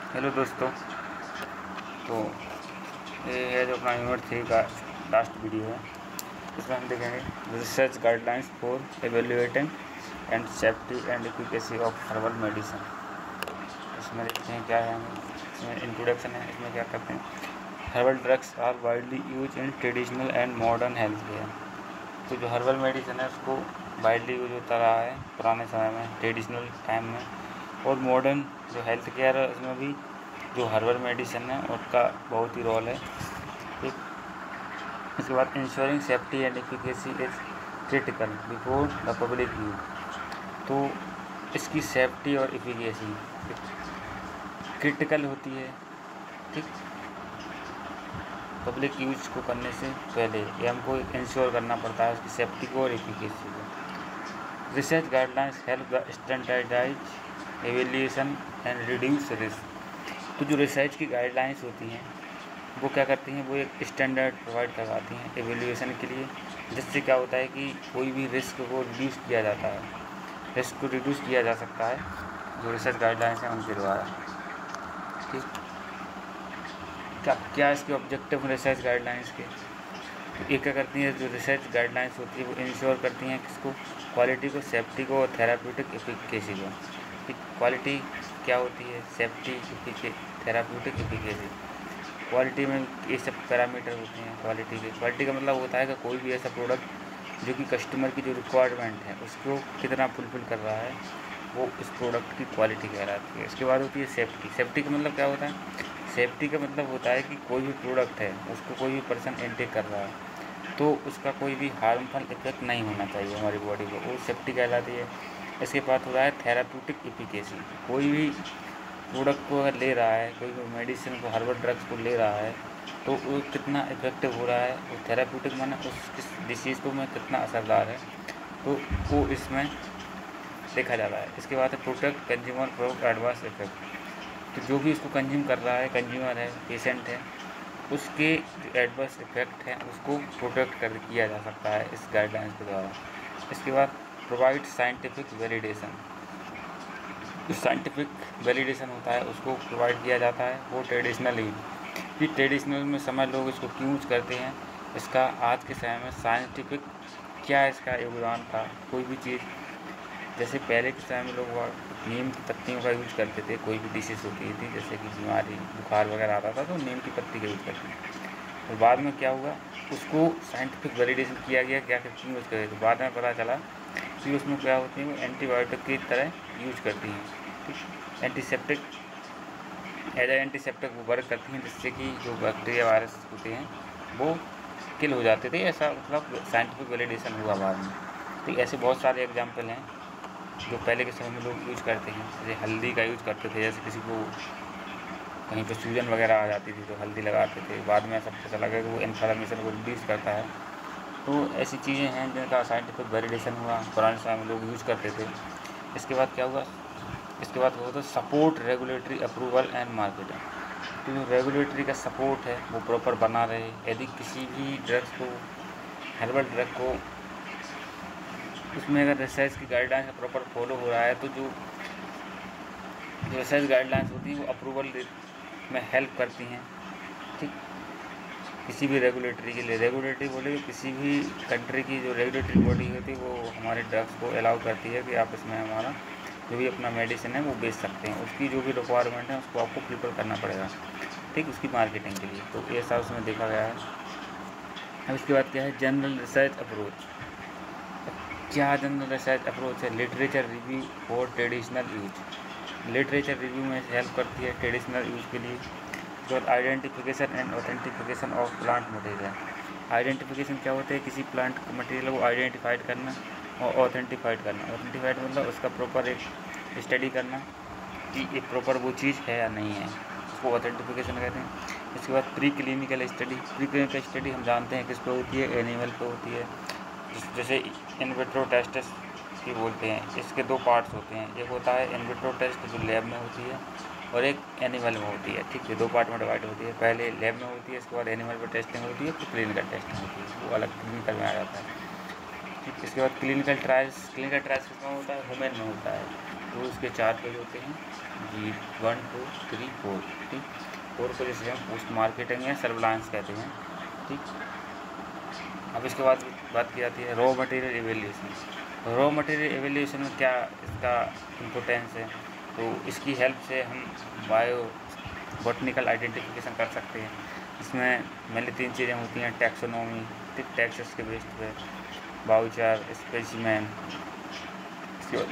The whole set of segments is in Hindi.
हेलो दोस्तों। तो ये है जो अपना यूनिट 3 का लास्ट वीडियो है। इसमें हम देखेंगे research guidelines for evaluating and safety and efficacy of herbal medicine. इसमें देखते हैं क्या है, इसमें इंट्रोडक्शन है। इसमें क्या करते हैं, herbal drugs are widely used in traditional and modern health care. तो जो हर्बल मेडिसिन है उसको वाइडली यूज होता रहा है पुराने समय में, ट्रेडिशनल टाइम में, और मॉडर्न जो हेल्थ केयर है उसमें भी जो हर्बल मेडिसिन है उसका बहुत ही रोल है। ठीक, इसके बाद ensuring safety and efficacy is critical before the public use. तो इसकी सेफ्टी और एफिकेसी क्रिटिकल होती है, ठीक, पब्लिक यूज को करने से पहले ये हमको इंश्योर करना पड़ता है उसकी सेफ्टी को और एफिकेसी को। Research guidelines help the standardise evaluation and reduce risk. तो जो रिसर्च की गाइडलाइंस होती हैं वो क्या करती हैं, वो एक स्टैंडर्ड प्रोवाइड करवाती हैं एवेल्यूएशन के लिए, जिससे क्या होता है कि कोई भी रिस्क को रिड्यूस किया जाता है, रिस्क को रिड्यूस किया जा सकता है जो रिसर्च गाइडलाइंस हैं उनके द्वारा। ठीक, क्या क्या इसके ऑब्जेक्टिव रिसर्च गाइडलाइंस के, तो ये क्या करती हैं, जो रिसर्च गाइडलाइंस होती है वो इंश्योर करती हैं किसको, क्वालिटी को, सेफ्टी को और थेराप्यूटिक एफिकेसी को। ठीक, क्वालिटी क्या होती है, सेफ्टी, थेराप्यूटिक एफिकेसी। क्वालिटी में ये सब पैरामीटर होते हैं क्वालिटी के। क्वालिटी का मतलब होता है कि कोई भी ऐसा प्रोडक्ट जो कि कस्टमर की जो रिक्वायरमेंट है उसको कितना फुलफिल कर रहा है, वो इस प्रोडक्ट की क्वालिटी कहलाती है। इसके बाद होती है सेफ्टी। सेफ्टी का मतलब क्या होता है, सेफ्टी का मतलब होता है कि कोई भी प्रोडक्ट है उसको कोई भी पर्सन इनटेक कर रहा है तो उसका कोई भी हार्मफुल इफेक्ट नहीं होना चाहिए हमारी बॉडी को, वो सेफ्टी कहलाती है। इसके बाद हो रहा है थेराप्यूटिक एफिकेसी। कोई भी प्रोडक्ट को अगर ले रहा है, कोई भी मेडिसिन को, हर्बल ड्रग्स को ले रहा है तो वो कितना इफेक्टिव हो रहा है, वो थेराप्यूटिक माने उस डिसीज़ को में कितना असरदार है, तो वो इसमें देखा जा रहा है। इसके बाद है protect consumer from adverse effect. तो जो भी इसको कंज्यूम कर रहा है, कंज्यूमर है, पेशेंट है, उसके जो एडवर्स इफेक्ट हैं उसको प्रोटेक्ट कर किया जा सकता है इस गाइडलाइंस के द्वारा। इसके बाद प्रोवाइड साइंटिफिक वैलिडेशन। जो साइंटिफिक वैलिडेशन होता है उसको प्रोवाइड किया जाता है वो ट्रेडिशनल यूज। कि ट्रेडिशनल में समय लोग इसको क्यों यूज करते हैं, इसका आज के समय में साइंटिफिक क्या इसका योगदान था। कोई भी चीज़, जैसे पहले के समय में लोग नीम की पत्तियों का यूज करते थे, कोई भी डिसीज़ होती थी जैसे कि बीमारी, बुखार वगैरह आता था तो नीम की पत्ती का यूज करते थे। और बाद में क्या हुआ, उसको साइंटिफिक वैलिडेशन किया गया क्या क्यों यूज़ करे, तो बाद में पता चला कि उसमें क्या होती है, वो एंटीबायोटिक की तरह यूज करती हैं। ठीक, एंटीसेप्टिक, एज एंटीसेप्टिक वो वर्क करती हैं जिससे कि जो बैक्टीरिया वायरस होते हैं वो किल हो जाते थे। ऐसा मतलब साइंटिफिक वैलिडेशन हुआ बाद में। तो ऐसे बहुत सारे एग्जाम्पल हैं जो पहले के समय में लोग यूज करते हैं। जैसे हल्दी का यूज करते थे, जैसे किसी को कहीं पर सूजन वगैरह आ जाती थी तो हल्दी लगाते थे, बाद में सब पता लगा कि वो इन्फ्लेमेशन को रिड्यूस करता है। तो ऐसी चीज़ें हैं जिनका साइंटिफिक वैलिडेशन हुआ, पुराने समय में लोग यूज करते थे। इसके बाद क्या हुआ, इसके बाद वो तो support regulatory approval and marketing. तो जो रेगुलेटरी का सपोर्ट है वो प्रॉपर बना रहे। यदि किसी भी ड्रग्स को, हर्बल ड्रग को, उसमें अगर रिसर्च की गाइडलाइंस प्रॉपर फॉलो हो रहा है तो जो रिसर्च गाइडलाइंस होती हैं वो अप्रूवल में हेल्प करती हैं। ठीक, किसी भी रेगुलेटरी के लिए, रेगुलेटरी बोले किसी भी कंट्री की जो रेगुलेटरी बॉडी होती है वो हमारे ड्रग्स को अलाउ करती है कि आप इसमें हमारा जो भी अपना मेडिसिन है वो बेच सकते हैं। उसकी जो भी रिक्वायरमेंट है उसको आपको फुलफिल करना पड़ेगा, ठीक, उसकी मार्केटिंग के लिए। तो ऐसा उसमें देखा गया है। अब इसके बाद क्या है, जनरल रिसर्च अप्रोच। क्या जनरल रिसर्च अप्रोच है, लिटरेचर रिव्यू और ट्रेडिशनल यूज। लिटरेचर रिव्यू में हेल्प करती है ट्रेडिशनल यूज़ के लिए। जो identification and authentification of plant material. Identification क्या होता है, किसी प्लांट मटेरियल को आइडेंटिफाइड करना और ऑथेंटिफाइड करना। ऑथेंटिफाइड मतलब उसका प्रॉपर एक स्टडी करना कि ये प्रॉपर वो चीज़ है या नहीं है, उसको ऑथेंटिफिकेशन कहते हैं। इसके बाद pre clinical study. Pre clinical study हम जानते हैं किस पे होती है, एनिमल पे होती है। जैसे इन विट्रो टेस्ट की बोलते हैं, इसके दो पार्ट्स होते हैं, एक होता है इन विट्रो टेस्ट जो लैब में होती है और एक एनिमल में होती है। ठीक है, दो पार्ट में डिवाइड होती है, पहले लैब में होती है, इसके बाद एनिमल पर टेस्टिंग होती है, फिर क्लिनिकल टेस्टिंग होती है, वो अलग क्लिनिकल में आ जाता है। ठीक, इसके बाद क्लिनिकल ट्रायल्स। क्लिनिकल ट्रायल्स किसमें होता है, ह्यूमन में होता है। तो इसके 4 पेज होते हैं, जी 1 2 3 4, ठीक। 4 को जैसे हम पोस्ट मार्केटिंग या सर्विलांस कहते हैं, ठीक। अब इसके बाद बात की जाती है raw material evaluation. Raw material evaluation में क्या इसका इम्पोर्टेंस है, तो इसकी हेल्प से हम बायो बॉटनिकल आइडेंटिफिकेशन कर सकते हैं। इसमें मेनली 3 चीज़ें होती हैं, टैक्सोनॉमी, ठीक, टैक्सेस के बेस पे, voucher, specimen,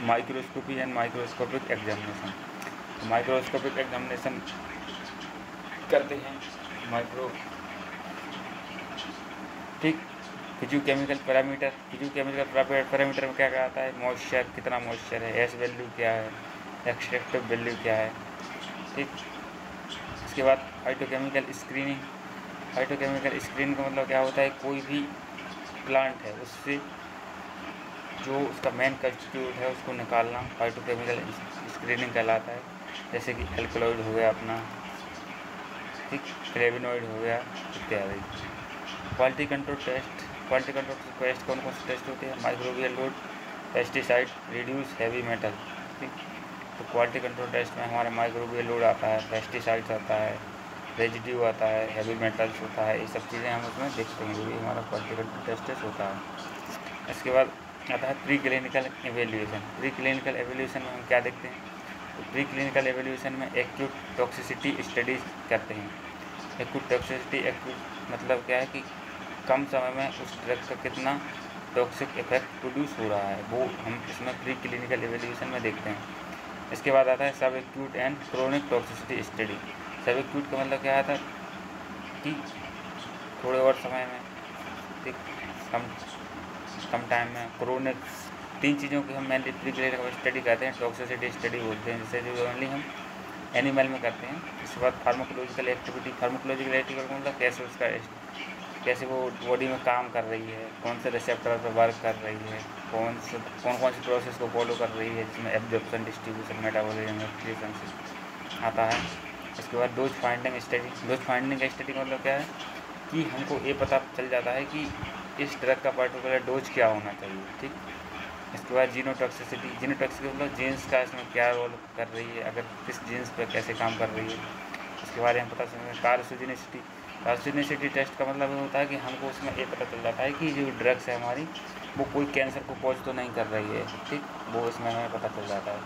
microscopy and microscopic examination. Microscopic examination करते हैं माइक्रो, ठीक। फिजियोकेमिकल पैरामीटर, फिजियोकेमिकल पैरामीटर में क्या क्या आता है, मॉइस्चर, कितना मॉइस्चर है, एस वैल्यू क्या है, एक्सट्रैक्टिव वैल्यू क्या है, ठीक। इसके बाद फाइटोकेमिकल स्क्रीनिंग। फाइटोकेमिकल स्क्रीनिंग का मतलब क्या होता है, कोई भी प्लांट है उससे जो उसका मेन कंस्टिट्यूट है उसको निकालना फाइटोकेमिकल स्क्रीनिंग कहलाता है। जैसे कि एल्कलॉइड हो गया अपना, ठीक, फ्लेवोनॉइड हो गया इत्यादि। Quality control test. Quality control test कौन कौन से टेस्ट होते हैं, microbial load, pesticide, reduce heavy metal, ठीक। तो क्वालिटी कंट्रोल टेस्ट में हमारा माइक्रोबियल लोड आता है, पेस्टिसाइड्स आता है, रेजिड्यू आता है, हैवी मेटल्स होता है, ये सब चीज़ें हम उसमें देखते हैं, जो भी हमारा क्वालिटी कंट्रोल टेस्ट होता है। इसके बाद आता है pre clinical evaluation. Pre clinical evaluation में हम क्या देखते हैं, तो प्री क्लिनिकल एवेल्यूशन में एक्यूट टॉक्सिसिटी स्टडीज करते हैं। एक्यूट टॉक्सिसिटी, एक्यूट मतलब क्या है कि कम समय में उस ड्रग का कितना टॉक्सिक इफेक्ट प्रोड्यूस हो रहा है, वो हम इसमें प्री क्लिनिकल एवेल्यूशन में देखते हैं। इसके बाद आता है सब acute and chronic toxicity study. सब एक्यूट का मतलब क्या आता है कि थोड़े और समय में, ठीक, कम टाइम में। क्रोनिक, 3 चीज़ों की हम मेनली प्री क्लिनिकल स्टडी करते हैं, टॉक्सिसिटी स्टडी बोलते हैं, जिससे जो ओनली हम एनिमल में करते हैं। इसके बाद फार्माकोलॉजिकल एक्टिविटी। फार्माकोलॉजिकल एक्टिविटी मतलब कैसे उसका, कैसे वो बॉडी में काम कर रही है, कौन से रिसेप्टर पर वर्क कर रही है, कौन सी प्रोसेस को फॉलो कर रही है, जिसमें एब्जॉर्प्शन, डिस्ट्रीब्यूशन, मेटाबॉलिज्म, एक्सक्रीशन आता है। इसके बाद dose finding study. Dose finding study का मतलब क्या है कि हमको ये पता चल जाता है कि इस ड्रग का पर्टिकुलर डोज क्या होना चाहिए, ठीक। इसके बाद जीनोटॉक्सिसिटी। जीनोटॉक्सिसिटी मतलब जीन्स का इसमें क्या रोल कर रही है, अगर किस जीन्स पर कैसे काम कर रही है, इसके बारे में पता चलता है। कार्सिनोजेनिसिटी। कार्सिनोजेनिसिटी टेस्ट का मतलब ये होता है कि हमको उसमें ये पता चल जाता है कि जो ड्रग्स है हमारी वो कोई कैंसर को कॉज तो नहीं कर रही है, ठीक, वो इसमें हमें पता चल जाता है।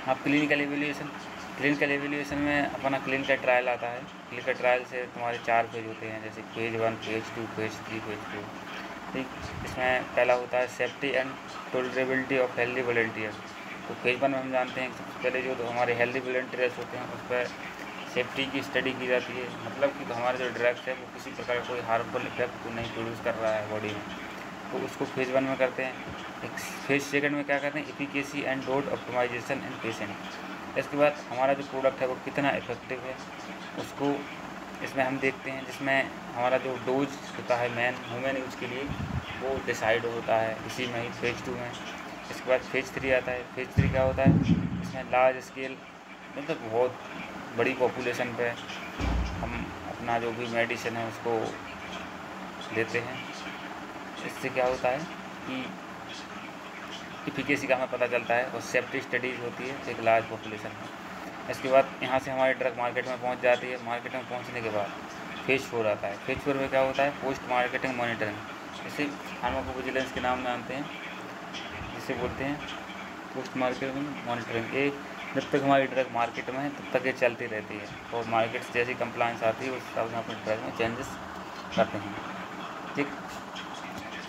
अब क्लिनिकल एवेल्यूशन। क्लिनिकल एवेल्यूशन में अपना क्लिनिकल ट्रायल आता है। क्लिनिकल ट्रायल से तुम्हारे 4 फेज होते हैं, जैसे फेज 1, फेज 2, फेज 3, फेज 4, ठीक। इसमें पहला होता है safety and tolerability of healthy volunteer. तो फेज 1 में हम जानते हैं सबसे पहले जो हमारे हेल्दी वॉलंटियर्स होते हैं उस पर सेफ्टी की स्टडी की जाती है, मतलब कि हमारे जो ड्रग्स है वो किसी प्रकार का कोई हार्मफुल इफेक्ट को नहीं प्रोड्यूस कर रहा है बॉडी में, तो उसको फेज 1 में करते हैं। एक फेज 2 में क्या करते हैं, efficacy and dose optimisation in patient. इसके बाद हमारा जो प्रोडक्ट है वो कितना इफेक्टिव है उसको इसमें हम देखते हैं, जिसमें हमारा जो डोज होता है मेन ह्यूमन यूज के लिए वो डिसाइड होता है इसी में ही, फेज 2 में। इसके बाद फेज 3 आता है। फेज 3 क्या होता है, इसमें लार्ज स्केल मतलब बहुत बड़ी पॉपुलेशन पे हम अपना जो भी मेडिसिन है उसको देते हैं। इससे क्या होता है कि एफिकेसी का हमें पता चलता है और सेफ्टी स्टडीज़ होती है एक लार्ज पॉपुलेशन में। इसके बाद यहाँ से हमारी ड्रग मार्केट में पहुँच जाती है। मार्केट में पहुँचने के बाद फेज 4 आता है। फेज 4 में क्या होता है, पोस्ट मार्केटिंग मॉनिटरिंग। इसे फार्माकोविजिलेंस के नाम में आते हैं, जिसे बोलते हैं पोस्ट मार्केटिंग मॉनिटरिंग। ये जब तक हमारी ड्रग मार्केट में है तब तक ये चलती रहती है, और मार्केट से जैसी कंप्लाइंस आती है उस हिसाब से अपने ड्रग में चेंजेस करते हैं, ठीक।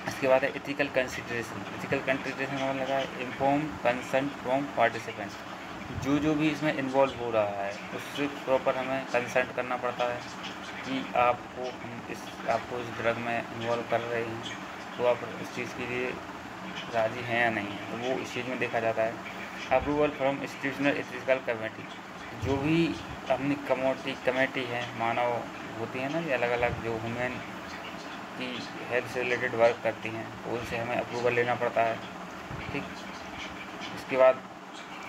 इसके बाद है एथिकल कंसिडरेशन। एथिकल कंसिडरेशन का मतलब है इन्फॉर्म कंसेंट फ्रॉम पार्टिसिपेंट। जो भी इसमें इन्वॉल्व हो रहा है उससे प्रॉपर हमें कंसेंट करना पड़ता है कि आपको इस ड्रग में इन्वॉल्व कर रहे हैं तो आप इस चीज़ के लिए राज़ी हैं या नहीं है, तो वो इस चीज़ में देखा जाता है। Approval from institutional ethical committee. जो भी अपनी कमेटी है, मानव होती है ना, ये अलग अलग जो ह्यूमन की हेल्थ से रिलेटेड वर्क करती हैं, उनसे हमें अप्रूवल लेना पड़ता है, ठीक। इसके बाद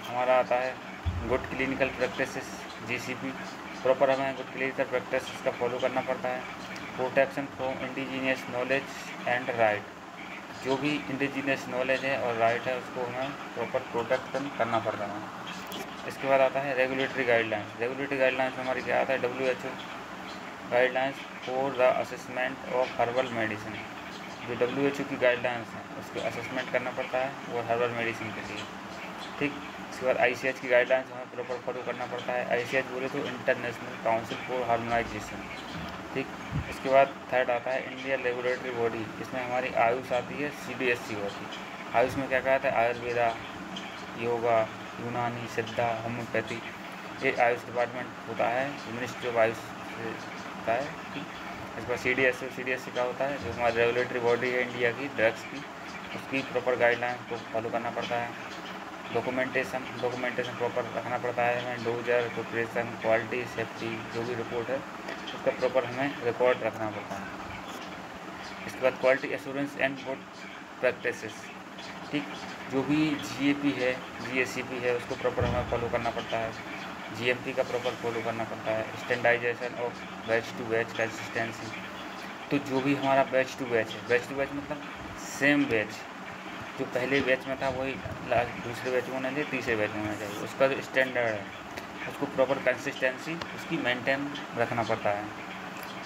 हमारा आता है good clinical practices, GCP। Proper हमें गुड क्लिनिकल प्रैक्टिस का फॉलो करना पड़ता है। Protection from indigenous knowledge and right. जो भी इंडिजिनियस नॉलेज है और राइट है उसको हमें प्रॉपर प्रोटेक्शन करना पड़ रहा है। इसके बाद आता है रेगुलेटरी गाइडलाइंस। रेगुलेटरी गाइडलाइंस में हमारी क्या आता है, WHO guidelines for the assessment of herbal medicine. जो WHO की गाइडलाइंस हैं उसको असेसमेंट करना पड़ता है वो हर्बल मेडिसिन के लिए, ठीक। इसके बाद ICH की गाइडलाइंस हमें प्रॉपर फॉलो करना पड़ता है। ICH बोले तो इंटरनेशनल काउंसिल फॉर हार्मोनाइजेशन, ठीक। इसके बाद थर्ड आता है इंडियन रेगुलेटरी बॉडी। इसमें हमारी आयुष आती है, CDSC होती है। आयुष में क्या कहता है, आयुर्वेदा, योगा, यूनानी, सिद्धा, होम्योपैथी, ये आयुष डिपार्टमेंट होता है, मिनिस्ट्री ऑफ आयुष से होता है, ठीक। इसके बाद CDSC का होता है जो हमारी रेगुलेटरी बॉडी है इंडिया की ड्रग्स की, उसकी प्रॉपर गाइडलाइन को फॉलो करना पड़ता है। डॉक्यूमेंटेशन प्रॉपर रखना पड़ता है हमें, डोजर, प्रिपरेशन, क्वालिटी, सेफ्टी जो भी रिपोर्ट है उसका प्रॉपर हमें रिकॉर्ड रखना पड़ता है। इसके बाद quality assurance and good practices, ठीक। जो भी GAP है, GACP है उसको प्रॉपर हमें फॉलो करना पड़ता है। GMP का प्रॉपर फॉलो करना पड़ता है। Standardisation of batch to batch consistency, तो जो भी हमारा बैच टू बैच है, बैच टू बैच मतलब सेम बैच, जो पहले बैच में था वही दूसरे बैच में होना चाहिए, तीसरे बैच में होना चाहिए। उसका जो स्टैंडर्ड है उसको प्रॉपर कंसिस्टेंसी उसकी मेंटेन रखना पड़ता है।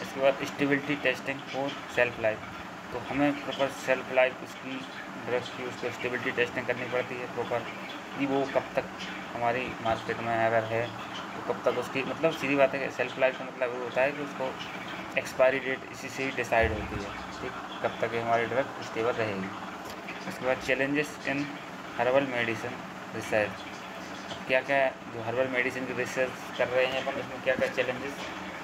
इसके बाद stability testing for self life, तो हमें प्रॉपर सेल्फ लाइफ उसकी ड्रग्स की उसको स्टेबिलिटी टेस्टिंग करनी पड़ती है प्रॉपर, कि वो कब तक हमारी मार्केट में अगर है तो कब तक उसकी, मतलब सीधी बात है कि सेल्फ लाइफ का मतलब वो होता है कि उसको एक्सपायरी डेट इसी से ही डिसाइड होती है, ठीक, कब तक ये हमारी ड्रग स्टेबल रहेगी। उसके बाद challenges in herbal medicine research, क्या क्या जो हर्बल मेडिसिन की रिसर्च कर रहे हैं अपन, उसमें क्या क्या चैलेंजेस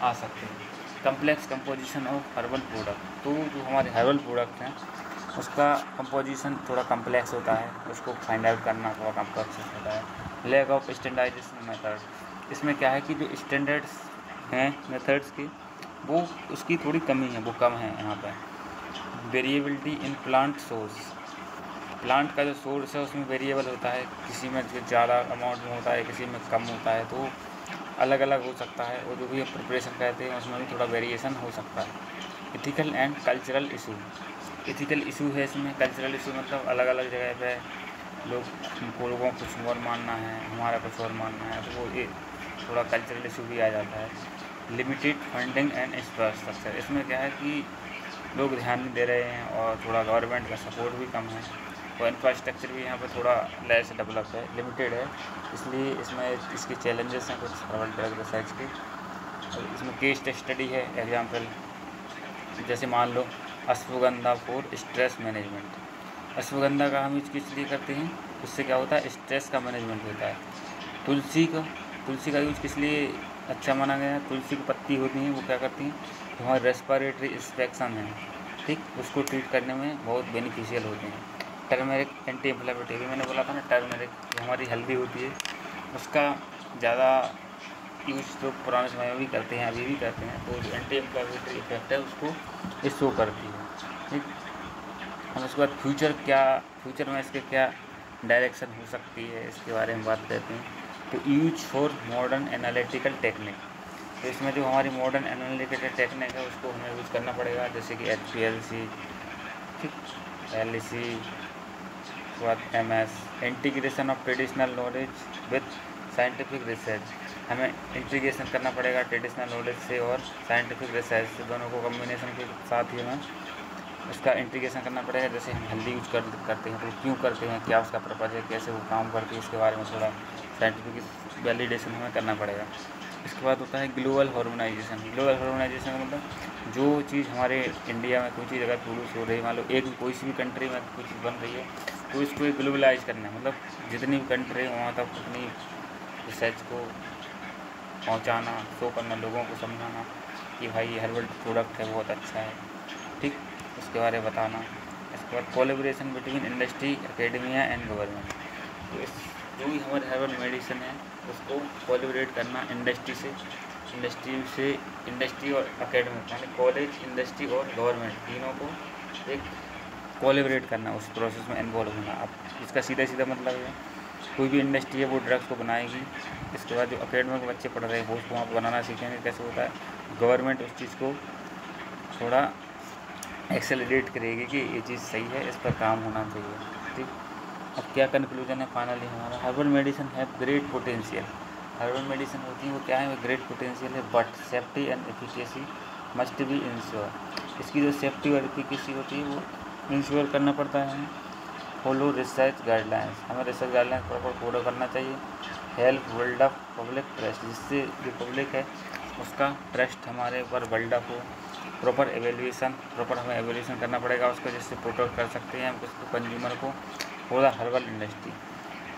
आ सकते हैं। Complex composition of herbal product, तो जो हमारे हर्बल प्रोडक्ट हैं उसका कंपोजिशन थोड़ा कम्प्लेक्स होता है, उसको फाइंड आउट करना थोड़ा कम्प्लेक्स होता है। लैक ऑफ स्टैंडर्डाइजेशन मेथड, इसमें क्या है कि जो स्टैंडर्ड्स हैं मेथड्स की वो उसकी थोड़ी कमी है, वो कम है यहाँ पर। Variability in plant source, plant का जो सोर्स है उसमें वेरिएबल होता है, किसी में ज़्यादा अमाउंट में होता है, किसी में कम होता है, तो अलग अलग हो सकता है। और जो भी प्रिपरेशन करते हैं उसमें भी थोड़ा वेरिएशन हो सकता है। Ethical and cultural issue, ethical issue है इसमें, कल्चरल इशू मतलब अलग अलग जगह पे लोगों को कुछ और मानना है, हमारा कुछ और मानना है, तो वो ये थोड़ा कल्चरल इशू भी आ जाता है। लिमिटेड फंडिंग एंड इंफ्रास्ट्रक्चर, इसमें क्या है कि लोग ध्यान नहीं दे रहे हैं और थोड़ा गवर्नमेंट का सपोर्ट भी कम है, और इंफ्रास्ट्रक्चर भी यहाँ पर थोड़ा लेस डेवलप है, लिमिटेड है, इसलिए इसमें इसके चैलेंजेस हैं कुछ हर्बल ड्रग रिसर्च के। इसमें केस स्टडी है, एग्जाम्पल जैसे मान लो ashwagandha for stress management. Ashwagandha का हम यूज किस लिए करते हैं, उससे क्या होता है, स्ट्रेस का मैनेजमेंट होता है। तुलसी का यूज किस लिए अच्छा माना गया है, तुलसी की पत्ती होती हैं वो क्या करती हैं, तो हमारे रेस्पिरेटरी इन्फेक्शन है, ठीक, उसको ट्रीट करने में बहुत बेनिफिशियल होते हैं। टर्मेरिक एंटी इन्फ्लेमेटरी, भी मैंने बोला था ना, टर्मेरिक जो हमारी हल्दी होती है उसका ज़्यादा यूज तो पुराने समय में भी करते हैं, अभी भी करते हैं, तो जो एंटी इन्फ्लेमेटरी इफेक्ट है उसको ये शो करती है, ठीक। हम उसके बाद फ्यूचर में इसके क्या डायरेक्शन हो सकती है इसके बारे में बात करते हैं। तो use for modern analytical technique, तो इसमें जो हमारी मॉडर्न एनालिटिकल टेक्निक है उसको हमें यूज़ करना पड़ेगा, जैसे कि HPLC, ठीक, LEC, उसके बाद MS, integration of traditional knowledge with scientific research, हमें इंटीग्रेशन करना पड़ेगा ट्रेडिशनल नॉलेज से और साइंटिफिक रिसर्च से, दोनों को कम्बिनेशन के साथ ही हमें उसका इंटीग्रेशन करना पड़ेगा। जैसे हम हल्दी यूज करते हैं तो क्यों करते हैं, क्या उसका पर्पज़ है, कैसे वो काम करती है, इसके बारे में थोड़ा साइंटिफिक वैलिडेशन हमें करना पड़ेगा। इसके बाद होता है ग्लोबल हार्मोनाइजेशन। ग्लोबल हार्मोनाइजेशन का मतलब जो चीज़ हमारे इंडिया में कोई चीज़ अगर प्रोड्यूस हो रही है, मान लो एक कोई सी भी कंट्री में कोई चीज़ बन रही है तो इसको एक ग्लोबलाइज करना है, मतलब जितनी भी कंट्री है वहाँ तक अपनी रिसर्च को पहुँचाना, शो करना, लोगों को समझाना कि भाई ये हर्बल प्रोडक्ट है बहुत अच्छा है, ठीक, उसके बारे में बताना। इसके बाद collaboration between industry, academia and government, तो इस जो भी हमारे हर्बल मेडिसिन है उसको कोलैबोरेट करना इंडस्ट्री और एकेडमिक, यानी कॉलेज, इंडस्ट्री और गवर्नमेंट तीनों को एक कोलैबोरेट करना, उस प्रोसेस में इन्वॉल्व होना। अब इसका सीधा मतलब है कोई भी इंडस्ट्री है वो ड्रग्स को बनाएगी, इसके बाद जो एकेडमिक बच्चे पढ़ रहे हैं वो उसको वहाँ पर बनाना सीखेंगे कैसे होता है, गवर्नमेंट उस चीज़ को थोड़ा एक्सेलरेट करेगी कि ये चीज़ सही है, इस पर काम होना चाहिए। ठीक, अब क्या कंक्लूजन है फाइनली हमारा, herbal medicine have great potential. Herbal medicine होती है वो क्या है, वो ग्रेट पोटेंशियल है, but safety and efficacy must be ensure. इसकी जो सेफ्टी और एफिकेसी होती है वो इंश्योर करना पड़ता है। फॉलो रिसर्च गाइडलाइंस, हमें रिसर्च गाइडलाइंस प्रॉपर फॉलो करना चाहिए। Help build up public trust, जिससे जो पब्लिक है उसका ट्रस्ट हमारे ऊपर बिल्ड अप हो। प्रॉपर एवेल्यूएशन, प्रॉपर हमें एवेल्यूएशन करना पड़ेगा उसको, जिससे प्रोटेक्ट कर सकते हैं हम उसको, कंज्यूमर को। फॉर द हर्बल इंडस्ट्री,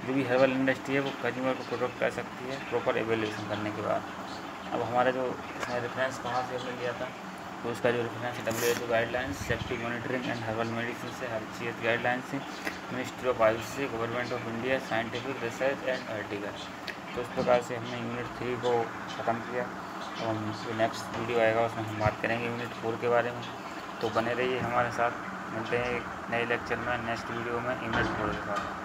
जो भी हर्बल इंडस्ट्री है वो कंज्यूमर को प्रोटेक्ट कर सकती है प्रॉपर एवेल्यूएशन करने के बाद। अब हमारा जो इसमें रेफरेंस कहाँ से हमने लिया था, तो उसका जो रेफरेंस है WHO guidelines, safety monitoring and herbal medicine से, HCH गाइडलाइंस से, मिनिस्ट्री ऑफ आयुष से, government of India, scientific research and article. तो इस प्रकार से हमने यूनिट 3 को ख़त्म किया। अब हम जो नेक्स्ट वीडियो आएगा उसमें हम बात करेंगे यूनिट 4 के बारे में। तो बने रहिए हमारे साथ, मिलते हैं एक नए लेक्चर में, नेक्स्ट वीडियो में यूनिट 4 के साथ।